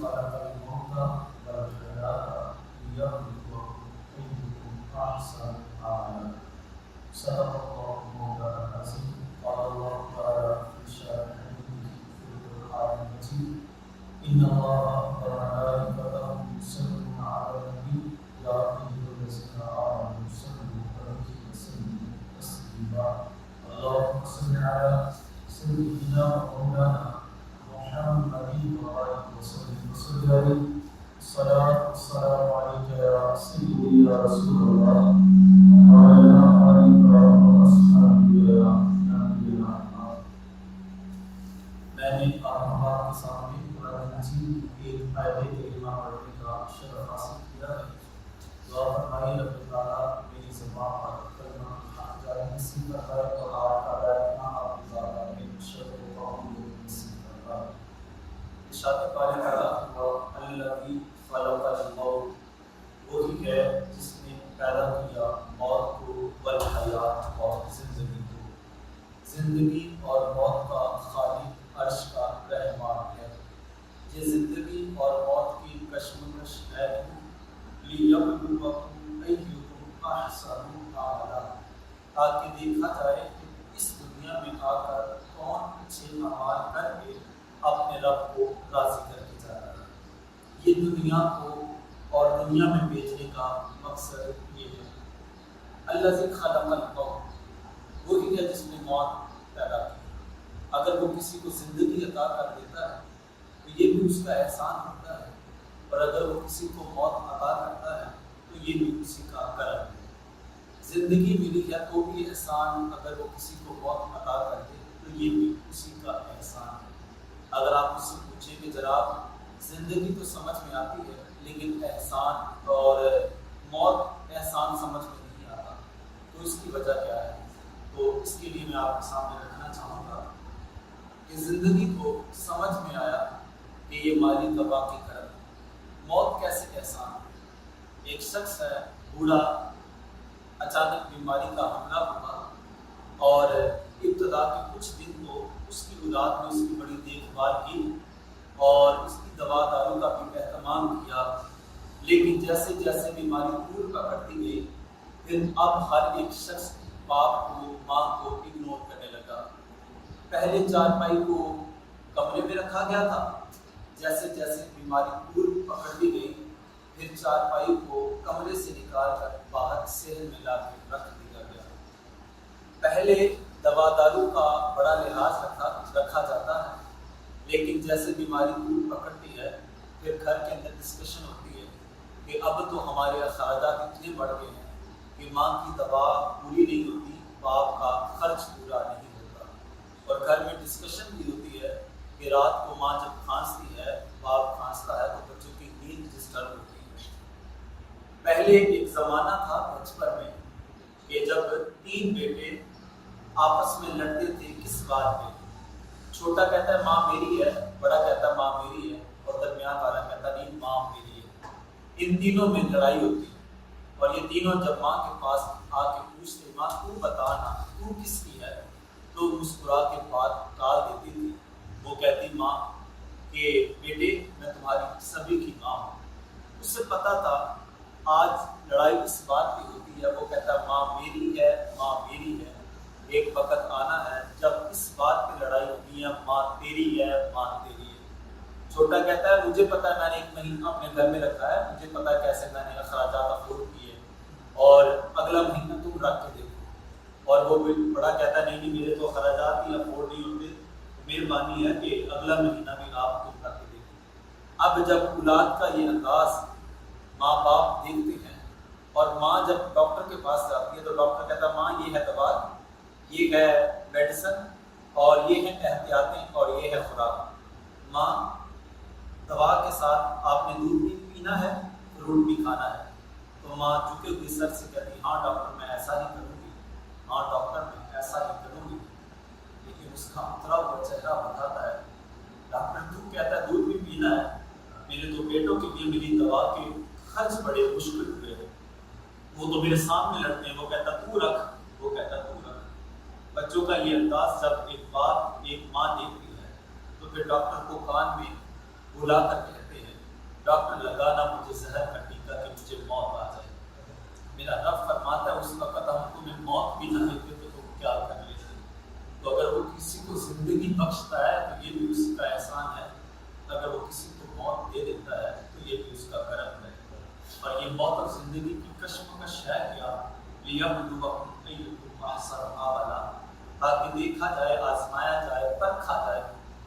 خلق الموت والحياة ليبلوكم أيكم أحسن عملا. صدق الله مولانا العظيم. قال الله تعالى في شأن حبيبه في القرآن المجيد: إن الله وملائكته يصلون على النبي يا أيها الذين آمنوا صلوا عليه وسلموا تسليما. اللهم صل على سيدنا ومولانا محمد وآله وصحبه وسلم. الصلاة والسلام عليك يا سيدي يا رسول الله وعلى آلك وأصحابك يا نبينا. میں نے آپ کے سامنے قرآن مجید ایک آیت کریمہ پڑھنے کا شرف حاصل کیا ہے. دعا فرمائیے رب تعالیٰ میری زبان پر کلمہ حق جاری نصیب فرمائے اور آپ کا دائمہ آپ کی ذات میں شر و معمول نصیب فرمائے. ارشاد پاک تعالیٰ الذی خلق الموت، وہی ہے جس نے پیدا کیا موت کو والحیات اور زندگی کو. زندگی اور موت کا خالق عرش کا رحمان ہے. یہ زندگی اور موت کی کشمکش ہے لیبلوکم ایکم احسن عملا، تاکہ دیکھا جائے کہ اس دنیا میں آ کر کون اچھے اعمال کر کے اپنے رب کو راضی کر کے جا رہا ہے. یہ دنیا کو اور دنیا میں بیچنے کا مقصد یہ ہے. الذی خلق الموت، وہی ہے جس نے موت پیدا کی. اگر وہ کسی کو زندگی عطا کر دیتا ہے تو یہ بھی اس کا احسان ہوتا ہے، اور اگر وہ کسی کو موت عطا کرتا ہے تو یہ بھی اسی کا کرم ہے. زندگی ملی ہے تو بھی احسان، اگر وہ کسی کو موت عطا کر دے تو یہ بھی اسی کا احسان ہے. اگر آپ اس سے پوچھیں کہ جناب زندگی تو سمجھ میں آتی ہے لیکن احسان اور موت احسان سمجھ میں نہیں آتا، تو اس کی وجہ کیا ہے؟ تو اس کے لیے میں آپ کے سامنے رکھنا چاہوں گا کہ زندگی کو سمجھ میں آیا کہ یہ مالی تباہ کی کرم. موت کیسے احسان ہے؟ ایک شخص ہے بوڑھا، اچانک بیماری کا حملہ ہوا اور ابتدا کے کچھ دن تو اس کی اولاد نے اس کی بڑی دیکھ بھال کی اور اس کی دوا دارو کا بھی اہتمام کیا. لیکن جیسے جیسے بیماری دور پکڑتی گئی پھر اب ہر ایک شخص باپ کو ماں کو اگنور کرنے لگا. پہلے چارپائی کو کمرے میں رکھا گیا تھا، جیسے جیسے بیماری دور پکڑتی گئی پھر چارپائی کو کمرے سے نکال کر باہر صحن میں لا کے رکھ دیا گیا. پہلے دوا دارو کا بڑا لحاظ رکھا جاتا ہے، لیکن جیسے بیماری دور پکڑتی ہے پھر گھر کے اندر ڈسکشن ہوتی ہے کہ اب تو ہمارے اخراجات اتنے بڑھ گئے ہیں کہ ماں کی دوا پوری نہیں ہوتی، باپ کا خرچ پورا نہیں ہوتا. اور گھر میں ڈسکشن بھی ہوتی ہے کہ رات کو ماں جب کھانستی ہے، باپ کھانستا ہے تو بچوں کی نیند ڈسٹرب ہوتی ہے. پہلے ایک زمانہ تھا بچپن میں کہ جب 3 بیٹے آپس میں لڑتے تھے کس بات پہ. چھوٹا کہتا ہے ماں میری ہے، بڑا کہتا ہے ماں میری ہے، اور درمیان والا کہتا نہیں ماں میری ہے. ان تینوں میں لڑائی ہوتی ہے اور یہ تینوں جب ماں کے پاس آ کے پوچھتے ماں تو بتانا تو کس کی ہے، تو مسکرا کے بات ٹال دیتی تھی. وہ کہتی ماں کہ بیٹے میں تمہاری سبھی کی ماں ہوں. اس سے پتا تھا آج لڑائی اس بات پہ ہوتی ہے. وہ کہتا ماں میری ہے، ماں میری ہے. ایک وقت آنا ہے جب اس بات پہ لڑائی ہوتی ہے ماں تیری ہے، ماں تیری ہے. چھوٹا کہتا ہے مجھے پتا ہے میں نے 1 مہینہ اپنے گھر میں رکھا ہے، مجھے پتا ہے کیسے میں نے اخراجات افورڈ کیے اور اگلا مہینہ تم رکھ کے دیکھو. اور وہ بڑا کہتا ہے نہیں میرے تو اخراجات ہی افورڈ نہیں ہوتے، مہربانی ہے کہ اگلا مہینہ بھی آپ تم رکھ کے دیکھو. اب جب اولاد کا یہ انداز ماں باپ دیکھتے ہیں اور ماں جب ڈاکٹر کے پاس جاتی ہے تو ڈاکٹر کہتا ہے ماں یہ ہے دوا، یہ ہے میڈیسن اور یہ ہے احتیاطیں اور یہ ہے خوراک. ماں دوا کے ساتھ آپ نے دودھ بھی پینا ہے، فروٹ بھی کھانا ہے. تو ماں جھکے ہوئے سر سے کہتی ہاں ڈاکٹر میں ایسا ہی کروں گی، ہاں ڈاکٹر میں ایسا ہی کروں گی. لیکن اس کا اترا ہوا چہرہ بتاتا ہے ڈاکٹر تو کہتا ہے دودھ بھی پینا ہے، میرے تو بیٹوں کے لیے میری دوا کے خرچ بڑے مشکل ہوئے ہیں، وہ تو میرے سامنے لڑتے ہیں. وہ کہتا تو رکھ، وہ کہتا تو رکھ. بچوں کا یہ انداز جب ایک باپ ایک ماں دیکھتی ہے تو پھر ڈاکٹر کو کان میں بلا کر کہتے ہیں ڈاکٹر لگانا مجھے زہر کا ٹیکہ کہ مجھے موت آ جائے. میرا رب فرماتا ہے اس وقت ہم تمہیں موت بھی نہ دیتے تو تم کیا کر لیتے. تو اگر وہ کسی کو زندگی بخشتا ہے تو یہ بھی اس کا احسان ہے، اگر وہ کسی کو موت دے دیتا ہے تو یہ بھی اس کا کرم ہے. اور یہ موت اور زندگی کی کشمکش ہے کیا؟ لِيَبْلُوَكُمْ أَيُّكُمْ أَحْسَنُ عَمَلًا، تاکہ دیکھا جائے، آزمایا جائے، پرکھا جائے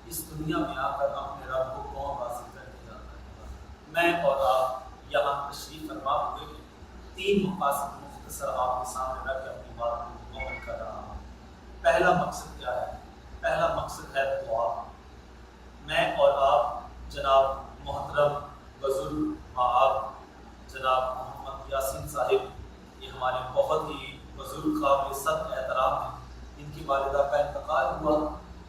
اس دنیا میں آ کر اپنے رب کو کون راضی کر کے جاتا ہے. میں اور آپ یہاں تشریف فرما ہوئے ہیں، 3 مقاصد مختصر آپ کے سامنے رکھ کے اپنی بات کو مکمل کر رہا ہوں. پہلا مقصد کیا ہے؟ پہلا مقصد ہے دعا. میں اور آپ جناب محترم بزرگ آپ جناب محمد یاسین صاحب، یہ ہمارے بہت ہی بزرگ قابل صد احترام ہیں. ان کی والدہ کا انتقال ہوا،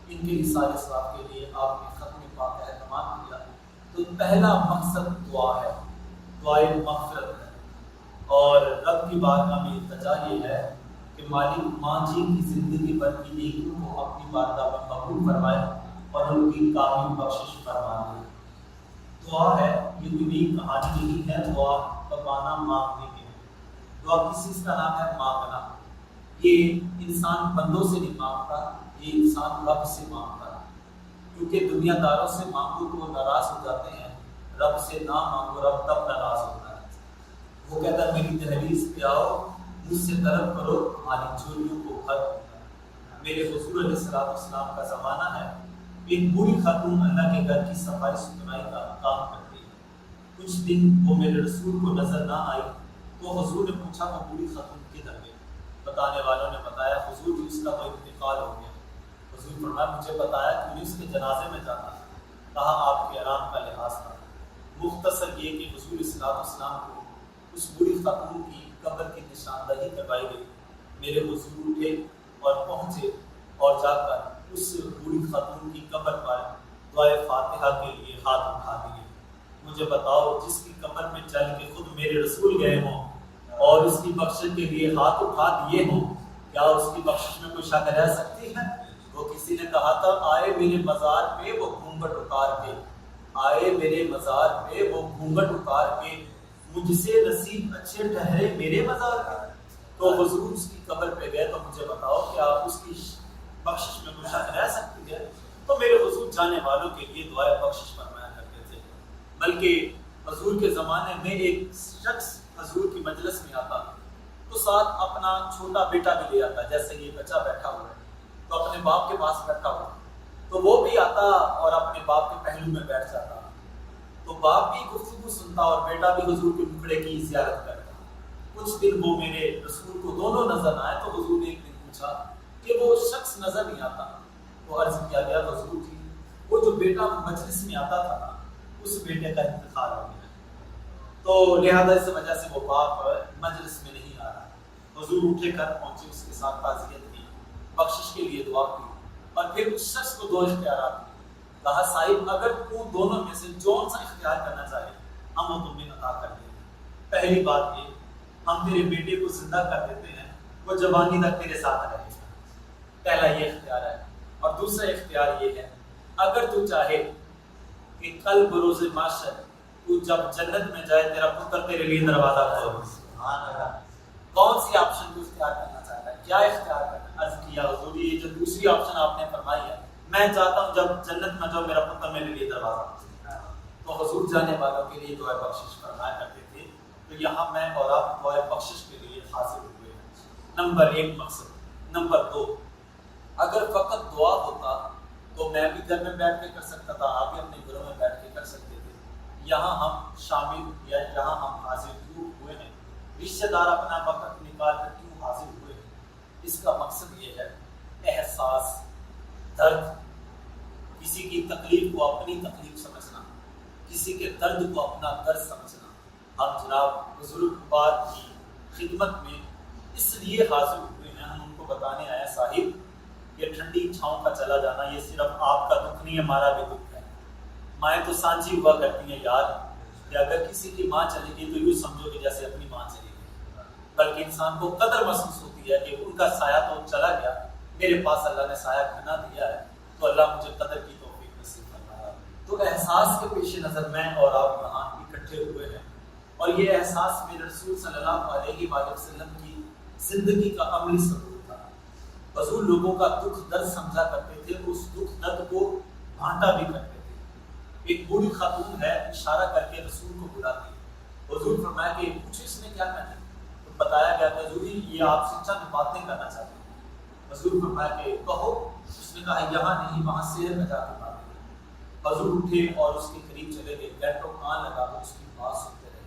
ان کے رسالہ صاحب کے لیے آپ نے ختم پاک اہتمام کیا. تو پہلا مقصد دعا ہے، دعائے مغفرت ہے. اور رب کی بارگاہ میں التجا یہ ہے کہ مالک ماضی کی زندگی بھر کی نیکیوں کو اپنی بارگاہ میں قبول فرمائے اور ان کی کامل بخشش فرما دے. دعا ہے، یہ دنیا کہانی نہیں ہے. دعا کا معنی مانگنے کے ہے. دعا کس چیز کا نام ہے؟ مانگنا. یہ انسان بندوں سے نہیں مانگتا، یہ انسان رب سے مانگتا ہے. کیونکہ دنیا داروں سے مانگو تو وہ ناراض ہو جاتے ہیں، رب سے نہ مانگو رب تب ناراض ہوتا ہے. وہ کہتا ہے میری دہلیز پہ آؤ، مجھ سے طلب کرو، تمہاری چوریوں کو بھر دوں گا. میرے حضور علیہ السلام کا زمانہ ہے، ایک بوڑھی خاتون اللہ کے گھر کی صفائی ستھرائی کا کام کرتی ہے. کچھ دن وہ میرے رسول کو نظر نہ آئی تو حضور نے پوچھا وہ بوڑھی خاتون کدھر گئی؟ بتانے والوں نے بتایا حضور جی اس کا تو انتقال ہو گیا. حضور فرمایا مجھے بتایا کہ اس کے جنازے میں جانا تھا. کہا آپ کے آرام کا لحاظ تھا. مختصر یہ کہ حضور السلام کو اس بوڑھی خاتون کی قبر کی نشاندہی کروائی گئی. میرے حضور اٹھے اور پہنچے اور جا کر اس بوڑھی خاتون کی قبر پر دعائے فاتحہ کے لیے ہاتھ اٹھا دیے. مجھے بتاؤ جس کی قبر میں چل کے خود میرے رسول گئے ہوں اور اس کی بخشش کے لیے ہاتھ اٹھا دیے ہوں، کیا اس کی بخشش میں کوئی شک رہ سکتی ہے؟ وہ کسی نے کہا تھا آئے میرے مزار پہ وہ گھونگھٹ اتار کے، آئے میرے مزار پہ وہ گھونگھٹ اتار کے، مجھ سے نصیب اچھے ٹھہرے میرے مزار پہ. تو حضور اس کی قبر پہ گئے تو مجھے بتاؤ کیا اس کی بخشش میں کوئی شک رہ سکتی ہے؟ تو میرے حضور جانے والوں کے لیے دعائے بخشش فرمایا کرتے تھے. بلکہ حضور کے زمانے میں ایک شخص حضور کی مجلس میں آتا تو ساتھ اپنا چھوٹا بیٹا بھی لے آتا. جیسے یہ بچہ بیٹھا ہوا ہے تو اپنے باپ کے پاس بیٹھا ہوا تو وہ بھی آتا اور اپنے باپ کے پہلو میں بیٹھ جاتا. تو باپ بھی گفتگو سنتا اور بیٹا بھی حضور کے ٹکڑے کی زیارت کرتا. کچھ دن وہ میرے رسول کو دونوں نظر نہ آئے تو حضور نے ایک دن پوچھا کہ وہ شخص نظر نہیں آتا. تو عرض کیا گیا حضور جی وہ جو بیٹا مجلس میں آتا تھا نا اس بیٹے کا انتقال ہو گیا، تو لہذا اس وجہ سے وہ باپ مجلس میں نہیں آ رہا. حضور اٹھے کر پہنچے، اس کے ساتھ تعزیت کی، بخشش کے لیے دعا کی اور پھر اس شخص کو 2 اختیارات دی. کہا صاحب اگر تو دونوں میں سے جون سا اختیار کرنا چاہے ہم وہ تمہیں عطا کر دیں گے. پہلی بات یہ ہم تیرے بیٹے کو زندہ کر دیتے ہیں، وہ جوانی تک تیرے ساتھ رہے گا. پہلا یہ اختیار ہے. اور دوسرا اختیار یہ ہے اگر تو چاہے کہ کل بروز محشر تو جب جنت میں جائے تیرا پتر تیرے لیے دروازہ کھول. کون سی آپشن کو اختیار کرنا چاہتا ہے؟ کیا اختیار کرنا؟ عرض کیا حضور یہ جو دوسری آپشن آپ نے فرمائی ہے میں چاہتا ہوں جب جنت میں جاؤ میرا پتر میرے لیے دروازہ کھول. تو حضور جانے والوں کے لیے دعائے بخشش فرمایا کرتے تھے. تو یہاں میں اور آپ دعائے بخشش کے لیے حاضر ہوئے ہیں. نمبر 1 مقصد. نمبر 2 اگر فقط دعا ہوتا تو میں بھی گھر میں بیٹھ کے کر سکتا تھا، آپ بھی اپنے گھروں میں بیٹھ کے کر سکتے تھے. یہاں ہم شامل یا یہاں ہم حاضر کیوں ہوئے ہیں؟ رشتہ دار اپنا وقت نکال کر کیوں حاضر ہوئے ہیں؟ اس کا مقصد یہ ہے احساس، درد، کسی کی تکلیف کو اپنی تکلیف سمجھنا، کسی کے درد کو اپنا درد سمجھنا. ہم جناب بزرگ بات کی خدمت میں اس لیے حاضر ہوئے ہیں، ہم ان کو بتانے آئے صاحب یہ ٹھنڈی چھاؤں کا چلا جانا یہ صرف آپ کا دکھ نہیں ہمارا بھی دکھ ہے. مائیں تو سانجی ہوا کرتی ہیں یار کہ اگر کسی کی ماں چلی گئی تو یوں سمجھو کہ جیسے اپنی ماں چلی گئی. بلکہ انسان کو قدر محسوس ہوتی ہے کہ ان کا سایہ تو چلا گیا، میرے پاس اللہ نے سایہ گھنا دیا ہے تو اللہ مجھے قدر کی توفیق نصیب فرمایا. تو احساس کے پیش نظر میں اور آپ یہاں اکٹھے ہوئے ہیں، اور یہ احساس میرے رسول صلی اللہ علیہ وآلہ وسلم کی زندگی کا عملی ثبوت تھا۔ حضور لوگوں کا دکھ درد سمجھا کرتے تھے، اس دکھ درد کو بانٹا بھی کرتے تھے۔ ایک بوڑھی خاتون ہے، اشارہ کر کے رسول کو بلاتی ہے، حضور فرمایا کہ پوچھو اس نے کیا کرنا ہے، تو بتایا گیا کہ حضور یہ آپ سے چند باتیں کرنا چاہتے ہیں۔ حضور فرمایا کہ کہو۔ اس نے کہا یہاں نہیں، وہاں شہر میں جا کے بات کریں۔ حضور اٹھے اور اس کے قریب چلے گئے، گھنٹوں کان لگا کر اس کی بات سنتے رہے۔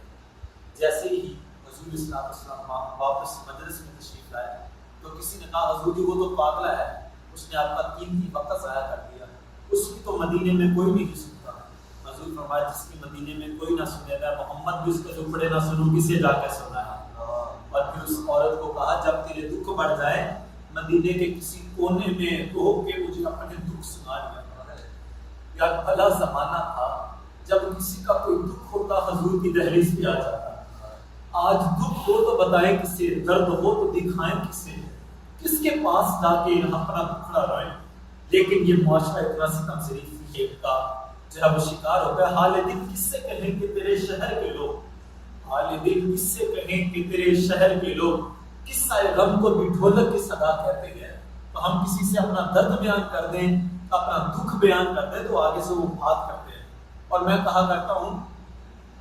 جیسے ہی حضور اسلام السلام واپس مجلس میں تشریف لائے تو کسی نے کہا حضور جی وہ تو پاگلا ہے، اس نے آپ کا قیمتی وقت ضائع کر دیا، اس کی تو مدینے میں کوئی نہیں سنتا۔ حضور فرمایا جس کی مدینے میں کوئی نہ سنے گا، محمد بھی اس کے ٹکڑے نہ سنوں، کسے جا کے سنا ہے۔ اور پھر اس عورت کو کہا جب تیرے دکھ بڑھ جائے مدینے کے کسی کونے میں روک کے مجھے اپنے دکھ سنا دیا۔ یا بھلا زمانہ تھا جب کسی کا کوئی دکھ ہوتا حضور کی دہلیز پہ آ جاتا۔ آج دکھ ہو تو بتائیں کسے، درد ہو تو دکھائیں کسے، کس کے پاس جا کے اپنا دکھڑا روئیں۔ لیکن یہ معاشرہ اتنا ستم ظریف ہے کا جب وہ شکار ہوتا ہے، حال دل کس سے کہیں کہ تیرے شہر کے لوگ، حال دل کس سے کہیں کہ تیرے شہر کے لوگ، قصہ غم کو بھی ڈھولک کی صدا کہتے ہیں۔ تو ہم کسی سے اپنا درد بیان کر دیں، اپنا دکھ بیان کر دیں تو آگے سے وہ بات کرتے ہیں۔ اور میں کہا کرتا ہوں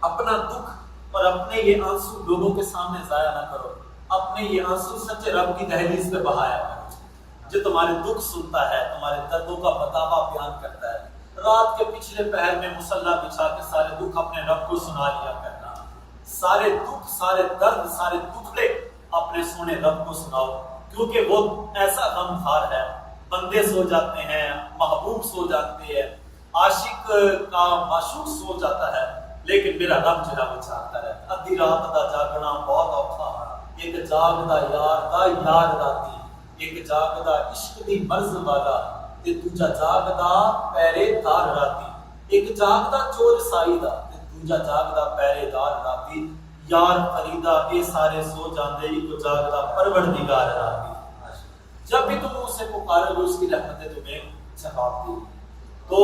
اپنا دکھ اور اپنے یہ آنسو لوگوں کے سامنے ضائع نہ کرو، اپنے یہ آنسو سچے رب کی دہلیز پہ بہایا کرو، جو تمہارے دکھ سنتا ہے، تمہارے دردوں کا بتاوا بیان کرتا ہے۔ رات کے پچھلے پہر میں مصلی بچھا کے سارے دکھ اپنے رب کو سنا لیا کرنا، سارے دکھ، سارے درد، سارے دکھڑے اپنے سونے رب کو سناؤ، کیونکہ وہ ایسا غمخوار ہے۔ بندے سو جاتے ہیں، محبوب سو جاتے ہیں، عاشق کا معشوق سو جاتا ہے، لیکن میرا رب جو ہے وہ جاگتا رہتا۔ ادھی رات دا جاگنا بہت اوکھا، ایک جاگدا یار دا یار راتی، ایک جاگدا عشق دی مرز والا تے دوجا جاگدا پہرے دار راتی، ایک جاگدا چور سائی دا تے دوجا جاگدا پہرے دار راتی، یار فریدا اے سارے سو جاندے، ایک جاگدا پروردگار راتی۔ جب بھی تم اسے پکارو گے اس کی رحمتیں تمہیں جواب دیں گی۔ تو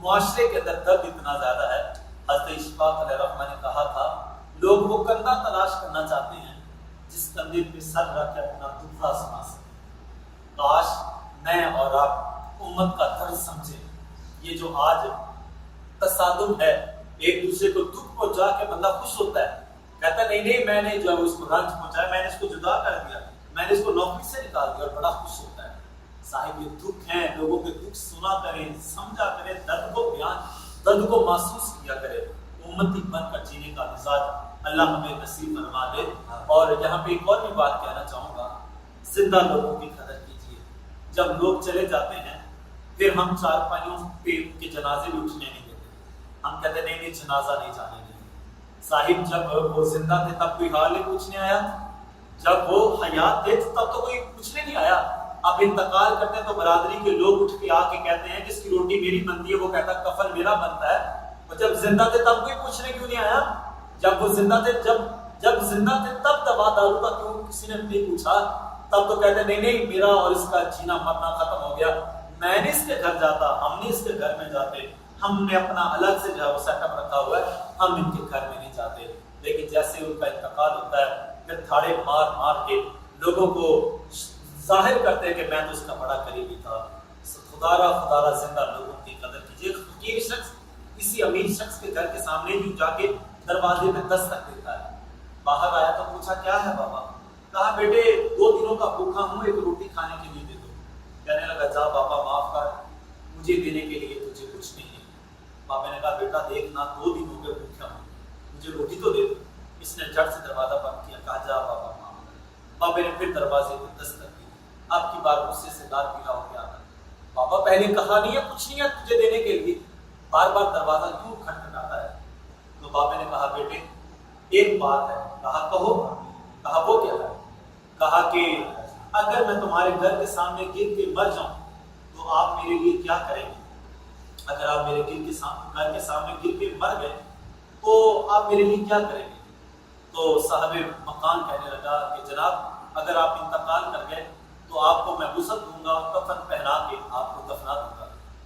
معاشرے کے اندر درد اتنا زیادہ ہے، حضرت اشفاق علیہ الرحمہ نے کہا تھا لوگ وہ کندھا تلاش کرنا چاہتے ہیں جس کندھے پہ سر رکھ کے اپنا دکھڑا سنا سکے۔ کاش میں اور آپ امت کا درد سمجھیں۔ یہ جو آج تصادم ہے، ایک دوسرے کو دکھ پہنچا کے بندہ خوش ہوتا ہے، کہتا نہیں نہیں میں نے جو اس کو رنج پہنچایا، میں نے اس کو جدا کر دیا، میں نے اس کو نوکری سے نکال دیا، اور بڑا خوش ہوتا ہے۔ صاحب یہ دکھ ہیں، لوگوں کے دکھ سنا کریں، سمجھا کریں، درد کو بیان، درد کو محسوس کیا کرے، امتی بن کر جینے کا مزاج اللہ ہمیں نصیب فرما دے۔ اور یہاں پہ ایک اور بھی بات کہنا چاہوں گا، زندہ لوگوں کی قدر کیجیے۔ جب لوگ چلے جاتے ہیں پھر ہم چارپائیوں پہ ان کے جنازے بھی اٹھنے نہیں دیتے، ہم کہتے نہیں نہیں جنازہ نہیں جانے دیں۔ صاحب جب وہ زندہ تھے تب کوئی حال ہی پوچھنے آیا، جب وہ حیات تھے تب تو کوئی پوچھنے نہیں آیا۔ اب انتقال کرتے ہیں تو برادری کے لوگ اٹھ کے آ کے کہتے ہیں جس کی روٹی میری بنتی ہے وہ کہتا ہے کفن میرا بنتا ہے۔ اور جب زندہ تھے تب کوئی پوچھنے کیوں نہیں آیا؟ جب وہ زندہ تھے، جب زندہ تھے تب دوا دارو کا کیوں کسی نے نہیں پوچھا؟ تب تو کہتے نہیں نہیں میرا اور اس کا جینا مرنا ختم ہو گیا، میں نے اس کے گھر جاتا، ہم نے اس کے گھر میں جاتے، ہم نے اپنا الگ سے جو ہے وہ سیٹ اپ رکھا ہوا ہے، ہم ان کے گھر میں نہیں جاتے۔ لیکن جیسے ان کا انتقال ہوتا ہے پھر تھاڑے مار مار کے لوگوں کو ظاہر کرتے ہیں کہ میں تو اس کا بڑا قریبی تھا۔ خدا را زندہ لوگوں کی قدر کیجیے۔ فقیر شخص کسی امیر شخص کے گھر کے سامنے ہی جا کے دروازے میں دستک دیتا ہے، باہر آیا تو پوچھا کیا ہے بابا؟ کہا بیٹے 2 دنوں کا بھوکا ہوں، ایک روٹی کھانے کے لیے دے دو۔ کہنے لگا جا بابا معاف کر، مجھے دینے کے لیے تجھے کچھ نہیں ہے۔ بابا نے کہا بیٹا دیکھنا 2 دن ہو گئے بھوکا ہوں، مجھے روٹی تو دے دو۔ اس نے جھٹ سے دروازہ بند کیا، کہا جا بابا معاف کر۔ بابا نے پھر دروازے پہ دستک دی، اب کی بار غصے سے دار پیلا ہو گیا، بابا پہلے کہا نہیں ہے کچھ نہیں ہے تجھے دینے کے لیے، بار بار دروازہ کیوں کھٹکھٹاتا ہے؟ تو بابا نے کہا بیٹے ایک بات ہے۔ کہا کہو۔ کہا وہ کیا ہے؟ کہا کہ اگر میں تمہارے گھر کے سامنے گر کے مر جاؤں تو آپ میرے لیے کیا کریں گے؟ اگر آپ میرے گھر کے سامنے گر کے مر گئے تو آپ میرے لیے کیا کریں گے؟ تو صاحب مکان کہنے لگا کہ جناب اگر آپ انتقال کر گئے تو آپ کو میں غسل دوں گا، کفن پہنا کے آپ کو دفنا دوں گا۔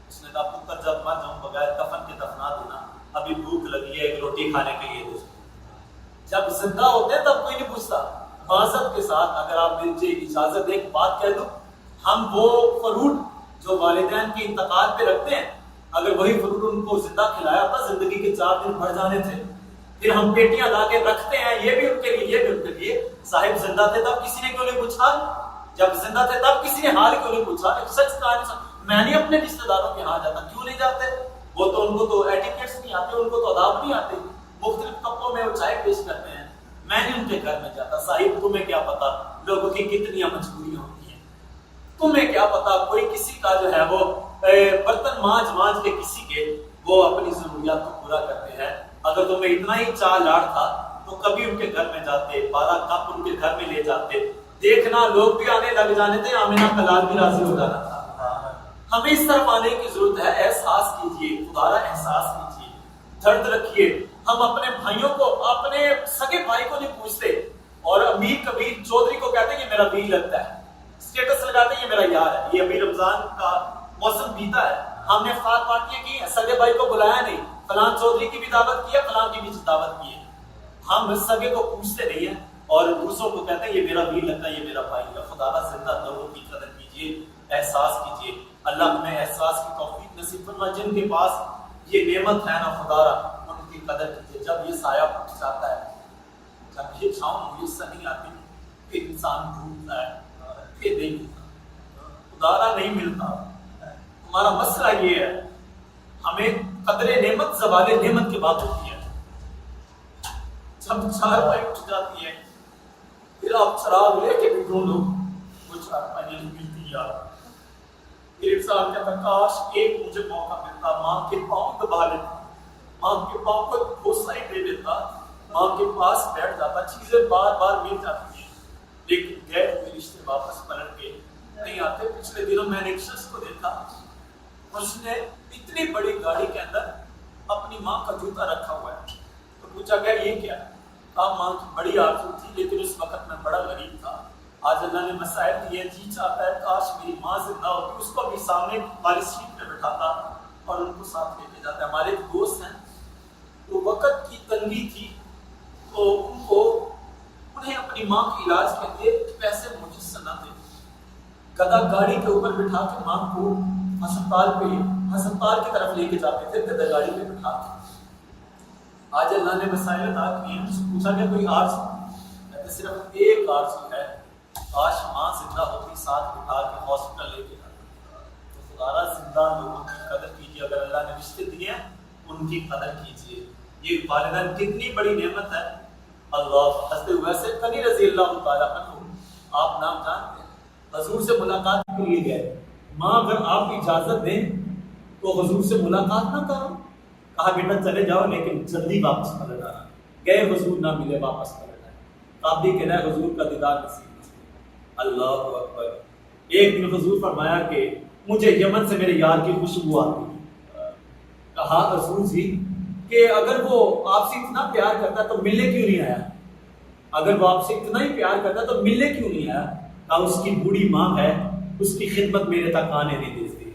اس نے کہا پتر جب مر جاؤں بغیر کفن کے دفنا دینا، ابھی بھوک لگی ہے، ایک روٹی روٹی کھانے کے لیے دے. جب زندہ ہوتے ہیں تب کوئی نہیں پوچھتا. معذرت کے ساتھ اگر آپ مجھے اجازت دیں ایک بات کہہ دوں, ہم وہ فروٹ جو والدین کے انتقال پہ رکھتے ہیں, اگر وہی فروٹ ان کو زندہ کھلایا ہوتا زندگی کے 4 دن بڑھ جانے تھے. پھر ہم پیٹیاں لا کے رکھتے ہیں, یہ بھی ان کے لیے, یہ بھی ان کے لیے. صاحب زندہ تھے تب کسی نے کیوں نہیں پوچھا؟ جب زندہ تھے تب کسی نے حال کیوں نہیں پوچھا؟ ایک سچ کہانی, میں نہیں اپنے رشتے داروں کے یہاں جاتا. کیوں نہیں جاتے؟ وہ تو ان کو تو ایٹیکیٹس نہیں آتے, ان کو تو آداب نہیں آتے. مختلف کپوں میں وہ چائے پیش کرتے ہیں, میں نہیں ان کے گھر میں جاتا. صاحب تمہیں کیا پتا لوگوں کی کتنی مجبوریاں ہوتی ہیں, تمہیں کیا پتا کوئی کسی کا جو ہے وہ برتن مانج کے کسی کے وہ اپنی ضروریات کو پورا کرتے ہیں. اگر تمہیں اتنا ہی چاہ لاڑ تھا تو کبھی ان کے گھر میں جاتے, 12 کپ ان کے گھر میں لے جاتے. دیکھنا لوگ بھی آنے لگ جانے تھے, آمینہ کلال بھی راضی ہو جانا تھا. ہمیں اس طرف آنے کی ضرورت ہے. احساس کیجئے, خدا را احساس کیجئے, درد رکھیے. ہم اپنے بھائیوں کو, اپنے سگے بھائی کو نہیں پوچھتے, اور امیر کبیر چودھری کو کہتے ہیں یہ میرا بیل لگتا ہے, اسٹیٹس لگاتے ہیں یہ میرا یار ہے. یہ ابھی رمضان کا موسم بیتا ہے, ہم نے افطار پارٹیاں کی ہیں, سگے بھائی کو بلایا نہیں, فلان چودھری کی بھی دعوت کی ہے, فلان کی بھی دعوت کی ہے. ہم سگے کو پوچھتے نہیں ہیں اور دوسروں کو کہتے ہیں یہ میرا بیل لگتا ہے, یہ میرا بھائی ہے. خدا را زندہ لوگوں کی قدر کیجیے, احساس کیجیے. اللہ ہمیں احساس کی توفیق نصیب فرما. جن کے پاس یہ نعمت ہے نا خدا را, ان کی قدر کیجیے. جب یہ سایہ پھٹ جاتا ہے, جب یہ چھاؤں میسر نہیں آتی, پھر انسان ڈھونڈتا ہے, پھر نہیں ملتا, خدا را نہیں ملتا. ہمارا مسئلہ یہ ہے, ہمیں قدر نعمت زوال نعمت کے بعد ہوتی ہے. جب 4 پائی اٹھ جاتی ہے, پھر آپ چراغ لے کے بھی ڈھونڈو, وہ 4 پائی نہیں ملتی یار. پھر انسان کہتا کاش ایک مجھے موقع ملتا, ماں کے پاؤں دبا لیتا, ماں کے پاؤں کو بوسہ ہی دے دیتا, ماں کے پاس بیٹھ جاتا. چیزیں بار بار مل جاتی ہیں, لیکن گئے ہوئے رشتے واپس پلٹ کے نہیں آتے. پچھلے دنوں میں نے ایک شخص کو دیکھا, اس نے اتنی بڑی گاڑی کے اندر اپنی ماں کا جوتا رکھا ہوا ہے. تو پوچھا گیا یہ کیا؟ کہا ماں کی بڑی آرزو تھی, لیکن اس وقت میں بڑا غریب تھا. آج اللہ نے مسائل دیے, جی چاہتا ہے کاش میری ماں زندہ ہوتی, اس کو بھی سامنے والی سیٹ پہ بٹھاتا اور ان کو ساتھ لے کے جاتا. ہمارے ایک دوست ہیں, تو وقت کی تنگی تھی, تو انہیں اپنی ماں کے علاج کے لیے پیسے میسر نہ تھے. گدھا گاڑی کے اوپر بٹھا کے ماں کو ہسپتال کی طرف لے کے جاتے تھے, گدھا گاڑی پہ بٹھا کے. آج اللہ نے مسائل عطا کیے, اس سے پوچھا کہ کوئی آرزو؟ کہتے صرف ایک آرزو ہے, کاش ماں زندہ ہوتی, ساتھ بٹھا کے ہاسپٹل لے کے جاتی. تو خدا را زندہ لوگوں کی قدر کیجیے. اگر اللہ نے رشتے دیے ان کی قدر کیجیے. یہ والدین کتنی بڑی نعمت ہے. اللہ حضرت ویسے کنی رضی اللہ تعالیٰ عنہ, آپ نام جانتے ہیں, حضور سے ملاقات کے لیے گئے. ماں اگر آپ اجازت دیں تو حضور سے ملاقات نہ کرو. کہا بیٹا چلے جاؤ لیکن جلدی واپس پلٹ آنا. گئے, حضور نہ ملے, واپس پلٹ آئے. آپ بھی کہنا ہے حضور کا دیدار نصیب. اللہ اکبر. ایک دن حضور فرمایا کہ مجھے یمن سے میرے یار کی خوشبو آتی. کہا حضور جی کہ اگر وہ آپ سے اتنا پیار کرتا تو ملنے کیوں نہیں آیا؟ اگر وہ آپ سے اتنا ہی پیار کرتا تو ملنے کیوں نہیں آیا؟ کہا اس کی بوڑھی ماں ہے, اس کی خدمت میرے تک آنے نہیں دیتی.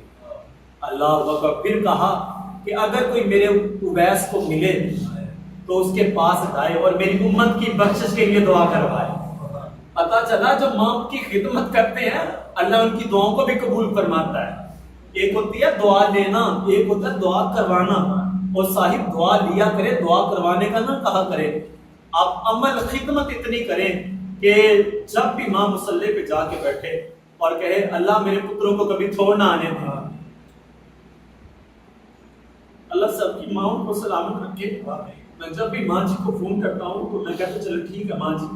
اللہ اکبر. پھر کہا کہ اگر کوئی میرے اویس کو ملے تو اس کے پاس جائے اور میری امت کی بخشش کے لیے دعا کروائے. پتا چلا جو ماں کی خدمت کرتے ہیں اللہ ان کی دعاؤں کو بھی قبول فرماتا ہے. ایک ہوتی ہے دعا لینا, ایک ہوتا ہے دعا کروانا. اور صاحب دعا لیا کرے, دعا کروانے کا نہ کہا کرے. آپ عمل خدمت اتنی کریں کہ جب بھی ماں مصلی پہ جا کے بیٹھے اور کہے اللہ میرے پتروں کو کبھی چھوڑ نہ آنے دیں. اللہ سب کی ماؤں کو سلامت رکھے. میں جب بھی ماں جی کو فون کرتا ہوں تو میں کہتا چلو ٹھیک ہے ماں جی,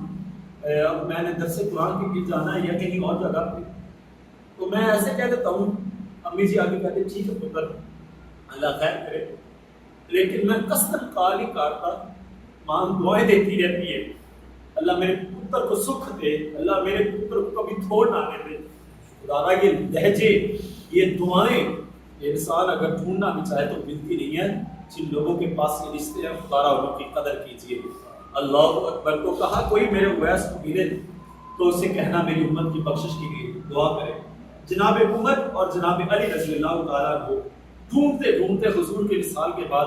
اب میں نے درس قرآن کے لیے جانا ہے یا کہیں اور جگہ پہ, تو میں ایسے کہہ دیتا ہوں. امی جی آگے کہتے ٹھیک ہے پتر اللہ خیر کرے, لیکن میں قصداً کال ہی کاٹتا. ماں دعائیں دیتی رہتی ہے اللہ میرے پتر کو سکھ دے, اللہ میرے پتر کو کبھی چھوڑ نہ آنے دے. خدا یہ لہجے, یہ دعائیں انسان اگر ڈھونڈنا بھی چاہے تو ملتی نہیں ہے. جن لوگوں کے پاس یہ رشتے ہیں خدا ان کی قدر کیجیے. اللہ اکبر. کو کہا کوئی میرے اویس کو ملے تو اسے کہنا میری امت کی بخشش کے لیے دعا کرے. جناب عمر اور جناب علی رضی اللہ تعالیٰ کو ڈھونڈتے ڈھونڈتے حضور کے وصال کے بعد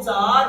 4